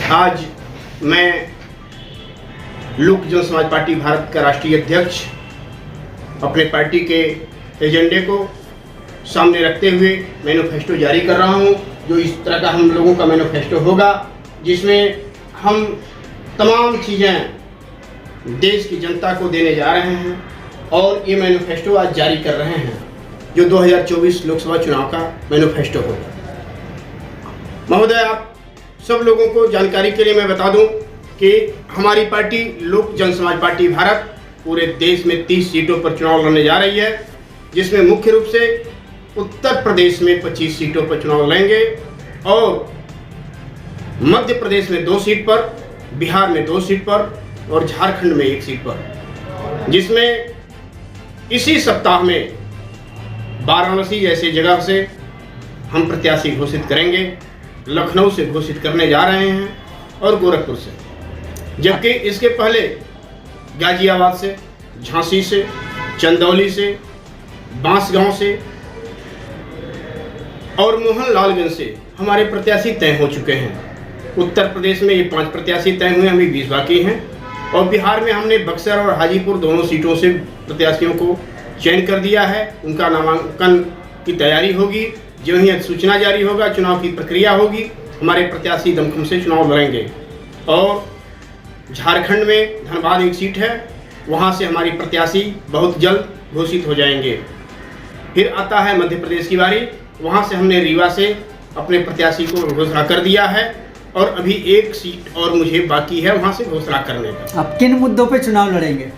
आज मैं लोक जन समाज पार्टी भारत का राष्ट्रीय अध्यक्ष अपने पार्टी के एजेंडे को सामने रखते हुए मैनिफेस्टो जारी कर रहा हूं, जो इस तरह का हम लोगों का मैनिफेस्टो होगा, जिसमें हम तमाम चीज़ें देश की जनता को देने जा रहे हैं और ये मैनिफेस्टो आज जारी कर रहे हैं, जो 2024 लोकसभा चुनाव का मैनिफेस्टो होगा। महोदय, आप सब लोगों को जानकारी के लिए मैं बता दूं कि हमारी पार्टी लोक जन समाज पार्टी भारत पूरे देश में 30 सीटों पर चुनाव लड़ने जा रही है, जिसमें मुख्य रूप से उत्तर प्रदेश में 25 सीटों पर चुनाव लड़ेंगे और मध्य प्रदेश में 2 सीट पर, बिहार में 2 सीट पर और झारखंड में 1 सीट पर, जिसमें इसी सप्ताह में वाराणसी जैसी जगह से हम प्रत्याशी घोषित करेंगे, लखनऊ से घोषित करने जा रहे हैं और गोरखपुर से, जबकि इसके पहले गाजियाबाद से, झांसी से, चंदौली से, बांसगांव से और मोहनलालगंज से हमारे प्रत्याशी तय हो चुके हैं। उत्तर प्रदेश में ये 5 प्रत्याशी तय हुए, अभी 20 बाकी हैं और बिहार में हमने बक्सर और हाजीपुर दोनों सीटों से प्रत्याशियों को चयन कर दिया है। उनका नामांकन की तैयारी होगी, जो ही सूचना जारी होगा, चुनाव की प्रक्रिया होगी, हमारे प्रत्याशी दमखम से चुनाव लड़ेंगे। और झारखंड में धनबाद 1 सीट है, वहां से हमारी प्रत्याशी बहुत जल्द घोषित हो जाएंगे। फिर आता है मध्य प्रदेश की बारी, वहां से हमने रीवा से अपने प्रत्याशी को घोषणा कर दिया है और अभी 1 सीट और मुझे बाकी है वहां से घोषणा करने का। आप किन मुद्दों पे चुनाव लड़ेंगे?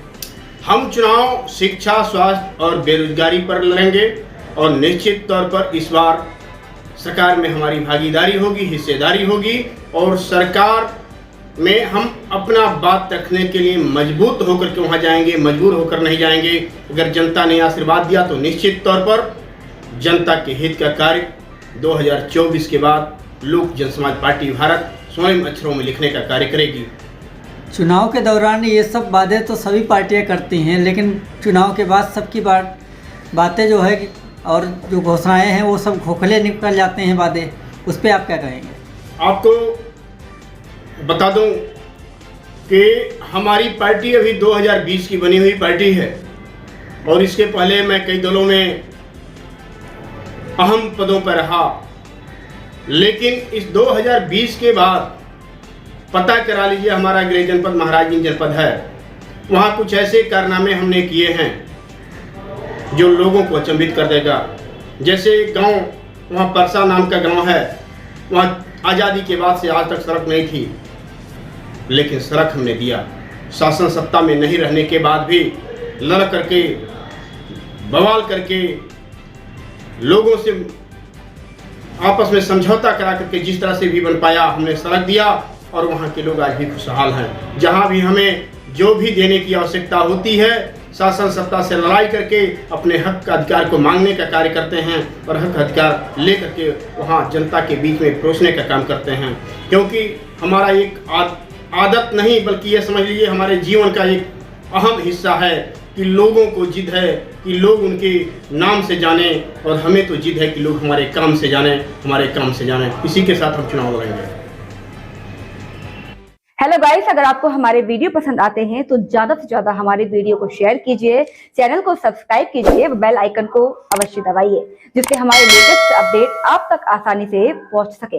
हम चुनाव शिक्षा, स्वास्थ्य और बेरोजगारी पर लड़ेंगे और निश्चित तौर पर इस बार सरकार में हमारी भागीदारी होगी, हिस्सेदारी होगी और सरकार में हम अपना बात रखने के लिए मजबूत होकर के वहाँ जाएंगे, मजबूर होकर नहीं जाएंगे। अगर जनता ने आशीर्वाद दिया तो निश्चित तौर पर जनता के हित का कार्य 2024 के बाद लोक जन समाज पार्टी भारत स्वयं अक्षरों में लिखने का कार्य करेगी। चुनाव के दौरान ये सब वादे तो सभी पार्टियां करती हैं, लेकिन चुनाव के बाद सबकी बातें जो है और जो घोषणाएं हैं वो सब खोखले निकल जाते हैं वादे, उस पर आप क्या कहेंगे? आपको बता दूं कि हमारी पार्टी अभी 2020 की बनी हुई पार्टी है और इसके पहले मैं कई दलों में अहम पदों पर रहा, लेकिन इस 2020 के बाद पता करा लीजिए, हमारा गृह जनपद महाराजगंज जनपद है, वहाँ कुछ ऐसे कारनामे हमने किए हैं जो लोगों को अचंभित कर देगा। जैसे गांव, वहाँ परसा नाम का गांव है, वहाँ आज़ादी के बाद से आज तक सड़क नहीं थी, लेकिन सड़क हमने दिया। शासन सत्ता में नहीं रहने के बाद भी लड़ करके, बवाल करके, लोगों से आपस में समझौता करा करके जिस तरह से भी बन पाया हमने सड़क दिया और वहाँ के लोग आज भी खुशहाल हैं। जहाँ भी हमें जो भी देने की आवश्यकता होती है, शासन सत्ता से लड़ाई करके अपने हक का अधिकार को मांगने का कार्य करते हैं और हक अधिकार लेकर के वहाँ जनता के बीच में परोसने का काम करते हैं। क्योंकि हमारा एक आदत नहीं बल्कि ये समझ लीजिए हमारे जीवन का एक अहम हिस्सा है कि लोगों को जिद है कि लोग उनके नाम से जाने और हमें तो जिद है कि लोग हमारे काम से जाने, हमारे काम से जाने। इसी के साथ हम चुनाव लड़ेंगे। हेलो गाइस, अगर आपको हमारे वीडियो पसंद आते हैं तो ज्यादा से ज्यादा हमारे वीडियो को शेयर कीजिए, चैनल को सब्सक्राइब कीजिए, बेल आइकन को अवश्य दबाइए, जिससे हमारे लेटेस्ट अपडेट आप तक आसानी से पहुंच सके।